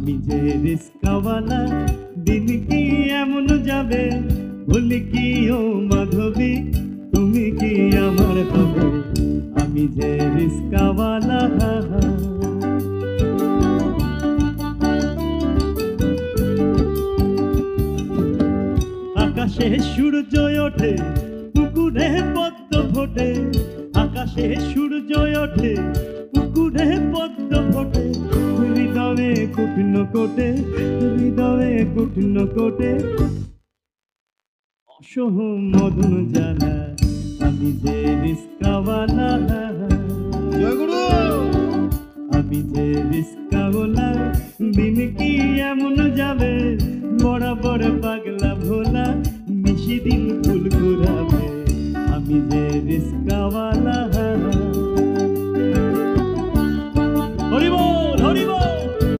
আমি যে রিস্কাওয়ালা, দিন কি এমন যাবে, বলি কি ও মাধবী, তুমি কি আমার হবে? আমি যে রিস্কাওয়ালা। আকাশে সূর্য ওঠে, পুকুরে পদ্ম ফোটে, আকাশে সূর্য ওঠে, পুকুরে পদ্ম ফোটে, হৃদয়ে কঠিন কোটে, হৃদয়ে কঠিন কোটে, অসহ মদন জ্বালা, আমি যে রিস্কাওয়ালা। জয়গুরু। আমি যে রিস্কাওয়ালা, দিন কি এমন যাবে, বরাবর পাগলা ভোলা, বেশি দিন ফুল